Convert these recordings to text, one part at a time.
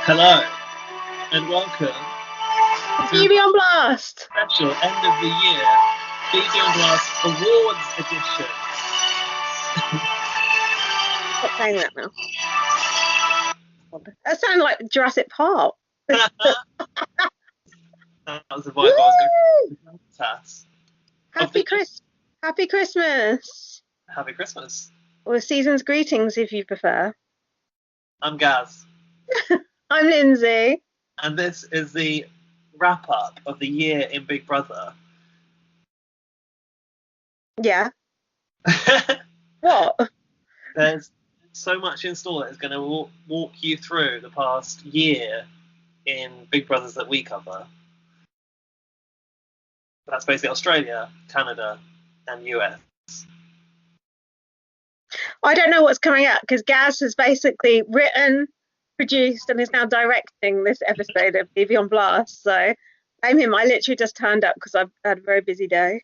Hello and welcome to BB on Blast! special end of the year BB on Blast Awards edition. Stop saying that now. That sounded like Jurassic Park. That was the vibe I was going to pass. Happy Christmas! Happy Christmas. Or season's greetings if you prefer. I'm Gaz. I'm Lindsay. And this is the wrap up of the year in Big Brother. Yeah. What? There's so much in store that is going to walk you through the past year in Big Brothers that we cover. That's basically Australia, Canada, and US. I don't know what's coming out because Gaz has basically written, produced, and is now directing this episode of BB on Blast. So blame him. I literally just turned up because I've had a very busy day.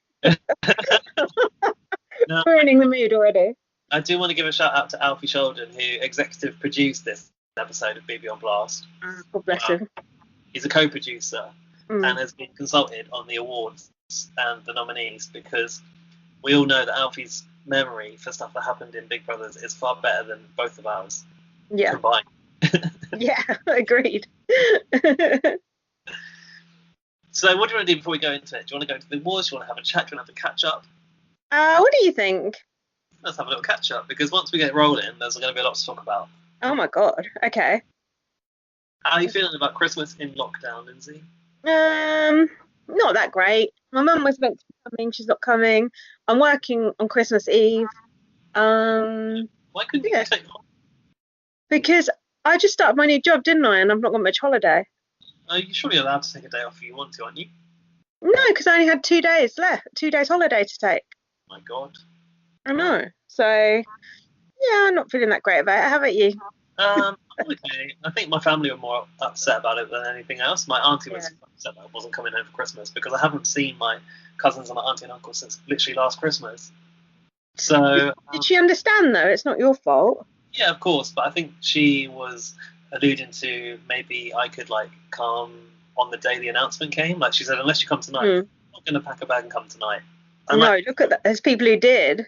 Now, Ruining the mood already. I do want to give a shout out to Alfie Sheldon, who executive produced this episode of BB on Blast. God bless him. He's a co-producer and has been consulted on the awards and the nominees because we all know that Alfie's memory for stuff that happened in Big Brothers is far better than both of ours combined. Yeah, agreed. So what do you want to do before we go into it? Do you want to go into the awards? Do you want to have a chat? Do you want to have a catch up? What do you think? Let's have a little catch up because once we get rolling, there's going to be a lot to talk about. Oh my god. Okay. How are you feeling about Christmas in lockdown, Lindsay? Not that great. My mum was meant to be coming. She's not coming. I'm working on Christmas Eve. Why couldn't you take off? Because I just started my new job, didn't I? And I've not got much holiday. You're surely allowed to take a day off if you want to, aren't you? No, because I only had 2 days left. 2 days holiday to take. My God. I know. So, yeah, I'm not feeling that great about it. How about you? Okay. I think my family were more upset about it than anything else. My auntie was upset that I wasn't coming home for Christmas because I haven't seen my cousins and my auntie and uncle since literally last Christmas. So did she understand though? It's not your fault. Yeah, of course, but I think she was alluding to maybe I could come on the day the announcement came. Like she said, unless you come tonight, I'm not going to pack a bag and come tonight. And look at that. There's people who did.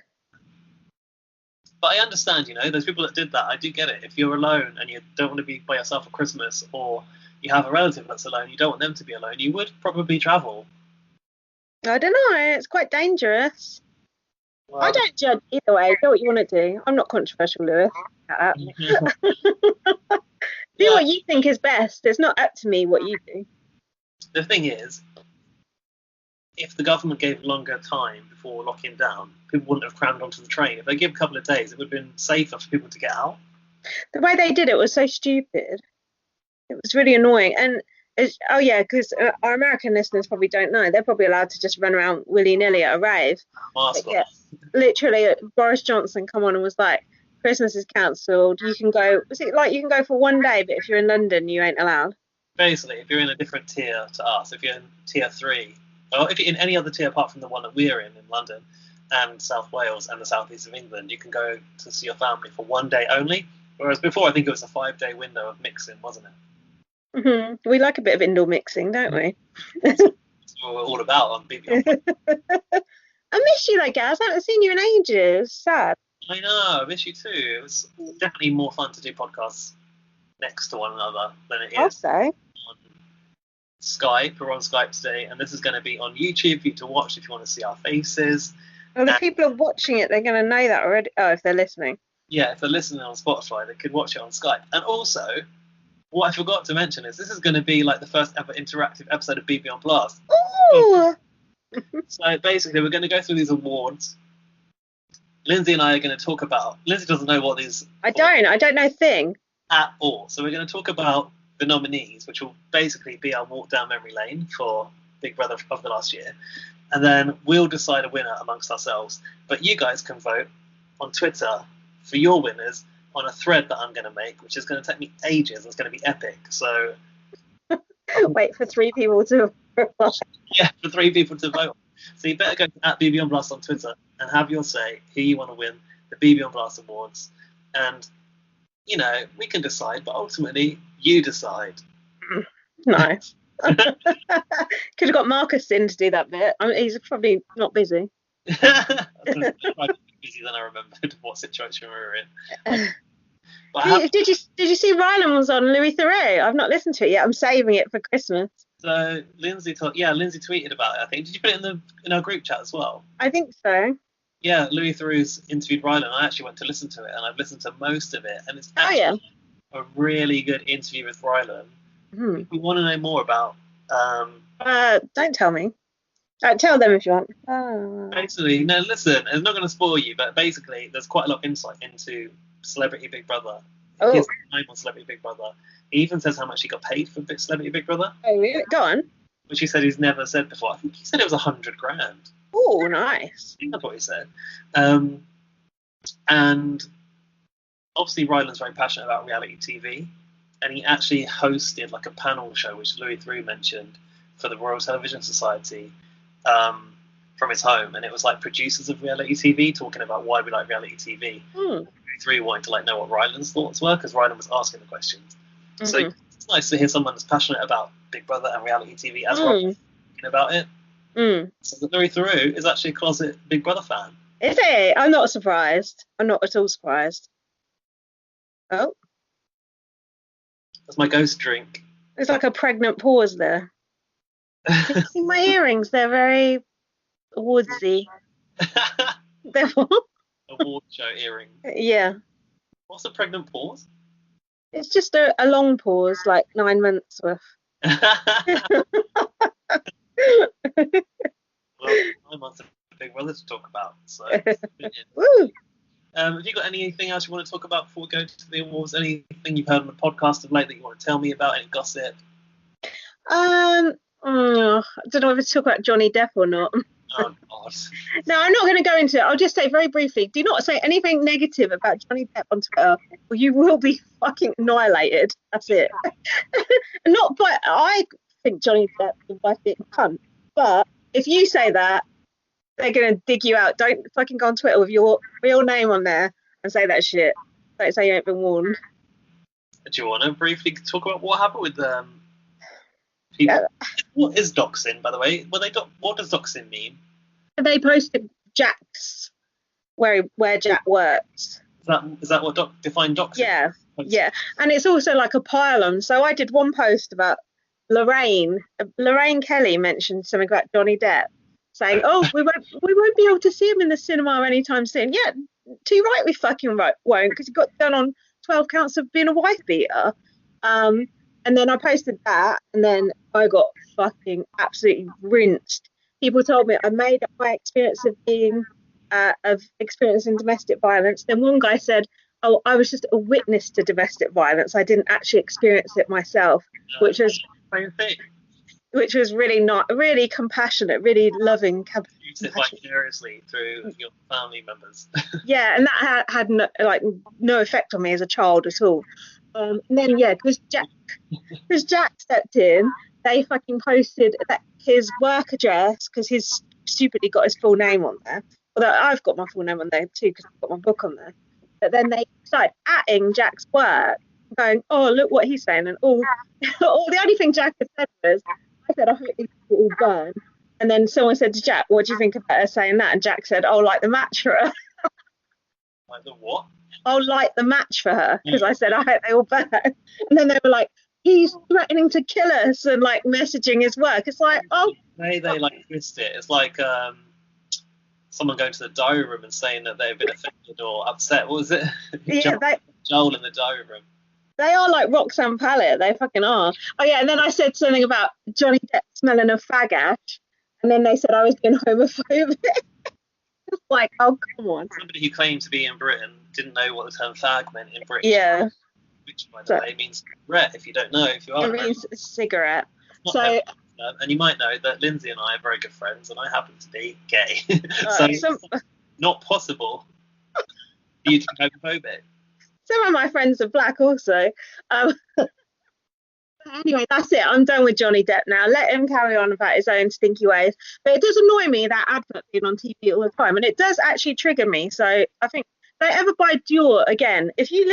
But I understand, those people that did that, I do get it. If you're alone and you don't want to be by yourself for Christmas, or you have a relative that's alone, you don't want them to be alone, you would probably travel. I don't know. It's quite dangerous. Well, I don't judge either way. Do what you want to do. I'm not controversial, Lewis. Do what you think is best. It's not up to me what you do. The thing is, if the government gave longer time before locking down, people wouldn't have crammed onto the train. If they give a couple of days, it would have been safer for people to get out. The way they did it was so stupid. It was really annoying. And because our American listeners probably don't know, they're probably allowed to just run around willy-nilly at a rave. Literally, Boris Johnson come on and was like, Christmas is cancelled. You can go. Was it like you can go for 1 day, but if you're in London, you ain't allowed? Basically, if you're in a different tier to us, if you're in tier 3, or if you're in any other tier apart from the one that we're in London and South Wales and the southeast of England, you can go to see your family for 1 day only. Whereas before, I think it was a 5-day window of mixing, wasn't it? Mm-hmm. We like a bit of indoor mixing, don't we? That's what we're all about on BB. I miss you, Gaz. I haven't seen you in ages. Sad. I know, I miss you too. It was definitely more fun to do podcasts next to one another than it is on Skype. We're on Skype today, and this is going to be on YouTube for you to watch if you want to see our faces. Well, the people are watching it, they're going to know that already. Oh, if they're listening. Yeah, if they're listening on Spotify, they could watch it on Skype. And also, what I forgot to mention is this is going to be the first ever interactive episode of BB on Blast. Ooh! So basically, we're going to go through these awards. Lindsay and I are going to talk about. Lindsay doesn't know what these. I don't know a thing at all. So we're going to talk about the nominees, which will basically be our walk down memory lane for Big Brother of the last year, and then we'll decide a winner amongst ourselves. But you guys can vote on Twitter for your winners on a thread that I'm going to make, which is going to take me ages. It's going to be epic. So wait for 3 people to. Yeah, for 3 people to vote. So you better go at BB on Blast on Twitter and have your say who you want to win the BB on Blast Awards. And you know, we can decide, but ultimately you decide. Nice. Could have got Marcus in to do that bit. I mean, he's probably not busy. I was busy than I remembered what situation we were in. Did you see Rylan was on Louis Theroux? I've not listened to it yet. I'm saving it for Christmas. So Lindsay tweeted about it. I think. Did you put it in our group chat as well? I think so. Yeah, Louis Theroux's interviewed Rylan. I actually went to listen to it, and I've listened to most of it, and it's actually a really good interview with Rylan. If you want to know more about, don't tell me. Tell them if you want. Basically, no, listen, it's not going to spoil you, but basically, there's quite a lot of insight into Celebrity Big Brother. His time on Celebrity Big Brother. He even says how much he got paid for Celebrity Big Brother. Oh, really? Go on. Which he said he's never said before. I think he said it was $100,000. Oh, nice. I think that's what he said. And obviously, Rylan's very passionate about reality TV, and he actually hosted like a panel show, which Louis Theroux mentioned, for the Royal Television Society. From his home, and it was like producers of reality TV talking about why we like reality TV. Three wanted to like know what Rylan's thoughts were, because Rylan was asking the questions. So it's nice to hear someone that's passionate about Big Brother and reality TV as well talking about it. So Louis Theroux is actually a closet Big Brother fan. Is he? I'm not surprised. I'm not at all surprised. Oh, that's my ghost drink. There's like a pregnant pause there. Can you see my earrings? They're very woodsy. They're what? Award show earring. Yeah. What's a pregnant pause? It's just a long pause, like 9 months worth. Well, 9 months of Big Brother to talk about. So. Woo! Have you got anything else you want to talk about before we go to the awards? Anything you've heard on the podcast of late that you want to tell me about? Any gossip? I don't know whether to talk about Johnny Depp or not. Oh, God. No, I'm not going to go into it. I'll just say very briefly, do not say anything negative about Johnny Depp on Twitter, or you will be fucking annihilated. That's it. I think Johnny Depp is a big cunt, but if you say that, they're going to dig you out. Don't fucking go on Twitter with your real name on there and say that shit. Don't say you ain't been warned. Do you want to briefly talk about what happened with people? Yeah. What is doxing, by the way? What does doxing mean? They posted Jack's where Jack works. Is that what define doxing? Yeah, and it's also like a pile-on. So I did one post about Lorraine Kelly mentioned something about Johnny Depp, saying, "Oh, we won't be able to see him in the cinema anytime soon." Yeah, too right, we fucking won't, because he got done on 12 counts of being a wife beater. And then I posted that, and then I got fucking absolutely rinsed. People told me I made up my experience of experiencing domestic violence. Then one guy said, "Oh, I was just a witness to domestic violence. I didn't actually experience it myself," which was really compassionate, really loving. Use it vicariously through your family members. Yeah, and that had no effect on me as a child at all. And then because Jack stepped in, they fucking posted that his work address, because he's stupidly got his full name on there. Although I've got my full name on there too, because I've got my book on there. But then they started atting Jack's work, going, "Oh, look what he's saying," and all the only thing Jack had said was, I said, "I hope these people all burn." And then someone said to Jack, "What do you think about her saying that?" And Jack said, "Oh, like the match for her." Like the what? I'll light the match for her, because I said I hope they all burn. And then they were like, "He's threatening to kill us," and like messaging his work. It's like, oh, they like twist it. It's like someone going to the diary room and saying that they've been offended or upset. What was it? Yeah, Joel in the diary room. They are like Roxanne Pallett. They fucking are. Oh yeah, and then I said something about Johnny Depp smelling of fag ash, and then they said I was being homophobic. It's like, oh, come on. Somebody who claimed to be in Britain didn't know what the term fag meant in Britain. Yeah. Which, by the way, means cigarette, if you don't know, if you are. It means cigarette. So, and you might know that Lindsay and I are very good friends, and I happen to be gay. So it's not possible for you to be homophobic. Some of my friends are black also. Anyway, that's it. I'm done with Johnny Depp now. Let him carry on about his own stinky ways. But it does annoy me, that advert being on TV all the time, and it does actually trigger me. So I think they ever buy Dior again, if you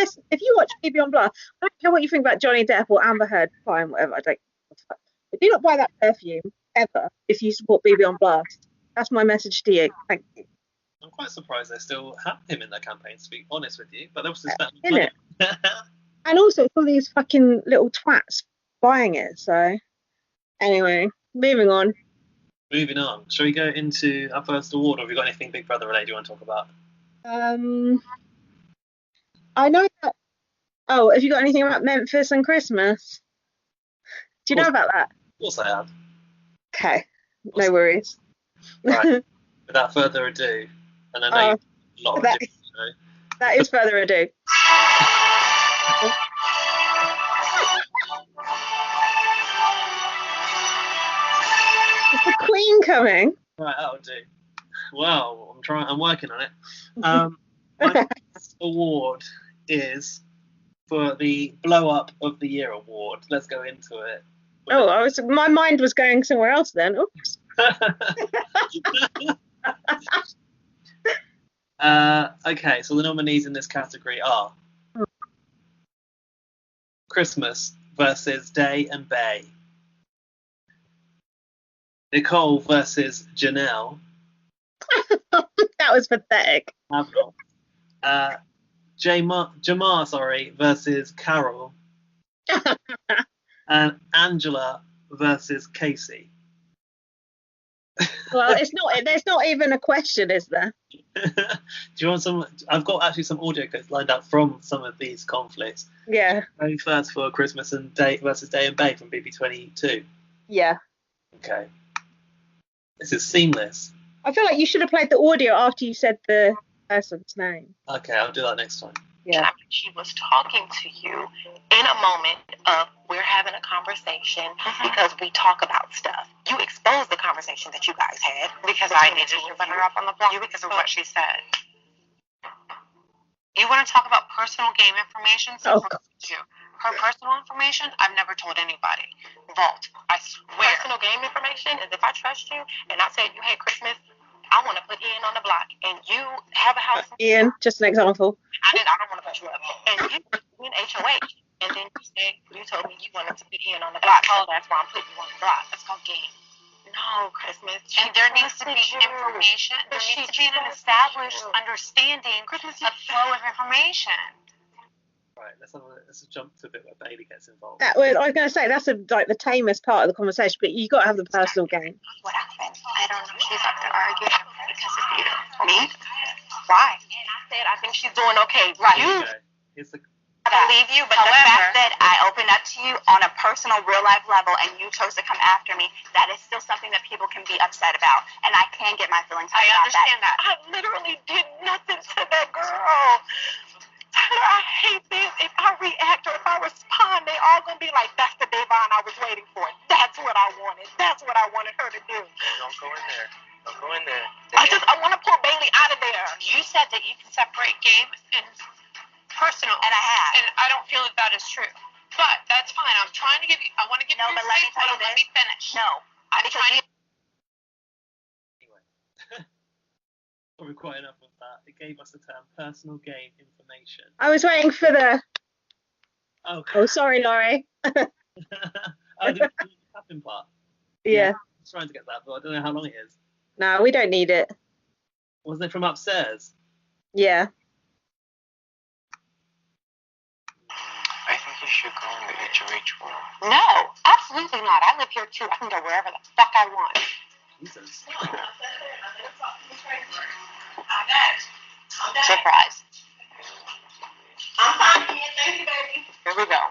watch BB on Blast, I don't care what you think about Johnny Depp or Amber Heard, fine, whatever. I don't. But do not buy that perfume ever if you support BB on Blast. That's my message to you. Thank you. I'm quite surprised they still have him in their campaigns, to be honest with you. But they also spent In money. it. And also, it's all these fucking little twats buying it. So, anyway, moving on. Moving on. Shall we go into our first award, or have you got anything Big Brother related you want to talk about? I know that. Oh, have you got anything about Memphis and Christmas? Do you know about that? Of course I have. Okay, no worries. Right. Without further ado, and I know a lot of that is further ado. Is the Queen coming? Right, that'll do. Well, I'm working on it. My next award is for the Blow Up of the Year award. Let's go into it. My mind was going somewhere else then. Oops. Okay, so the nominees in this category are Christmas versus Day and Bay, Nicole versus Janelle. That was pathetic. Jamar versus Carol, and Angela versus Casey. Well, it's not. There's not even a question, is there? Do you want some? I've got actually some audio clips lined up from some of these conflicts. Yeah. Going first for Christmas and Day versus Day and Bay from BB22. Yeah. Okay. This is seamless. I feel like you should have played the audio after you said the person's name. Okay, I'll do that next time. Yeah. She was talking to you in a moment of we're having a conversation because we talk about stuff. You exposed the conversation that you guys had because I needed to put her up on the block because of what she said. You want to talk about personal game information? Oh, God. Her personal information, I've never told anybody. Vault, I swear. Personal game information is if I trust you and I say you hate Christmas, I want to put Ian on the block, and you have a house. Ian, just an example. I don't want to put you up. And you in HOH, and then you told me you wanted to put Ian on the block. Oh, that's why I'm putting you on the block. That's called game. No, Christmas. And there needs to be information. There needs to be an established understanding of flow of information. Right, let's jump to a bit where Bailey gets involved. I was going to say that's like the tamest part of the conversation, but you got to have the personal game. What happened? I don't know. She's up there arguing because of you. Me? Why? I said I think she's doing okay. Right. I believe you, but the fact that I opened up to you on a personal, real life level and you chose to come after me, that is still something that people can be upset about. And I can get my feelings hurt about that. I understand that. I literally did nothing to that girl. Tyler, I hate this. If I react or if I respond, they all gonna be like, that's the Davon I was waiting for. That's what I wanted. That's what I wanted her to do. Don't go in there. Don't go in there. I want to pull Bailey out of there. You said that you can separate game and personal. And I have. And I don't feel that is true. But that's fine. I'm trying to give you, I want to give you but let me tell you this. Let me finish. No. I'm trying to. Anyway. Probably quite enough of that. It gave us the term personal game information. I was waiting for the. Okay. Oh, sorry, Laurie. The tapping part. Yeah. I was trying to get that, but I don't know how long it is. No, we don't need it. Wasn't it from upstairs? Yeah. I think you should go in the HOH world. No, absolutely not. I live here too. I can go wherever the fuck I want. Jesus. Surprise. I'm fine. Thank you, baby. Here we go.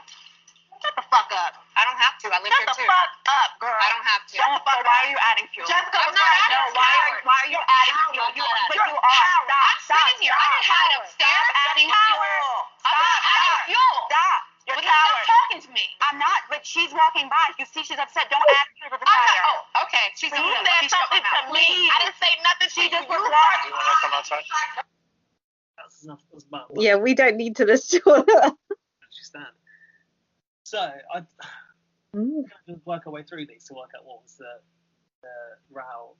Shut the fuck up. I don't have to. I live here too. Shut the fuck up, girl. I don't have to. Shut the fuck up. Why are you adding fuel? Jessica, I'm not adding fuel. Why are you adding fuel? But you are. I'm sitting here. I didn't have it upstairs. Stop adding fuel. I'm not adding fuel. Stop. You're a coward. Stop talking to me. I'm not, but she's walking by. You see she's upset. Don't add fuel to the fire. Oh, okay. She's You said something to me. I didn't say nothing. She just was You walking. want to come outside? That's enough. That's about Yeah, we don't need to listen to that. actually stand. So I work our way through these to work out what was the row.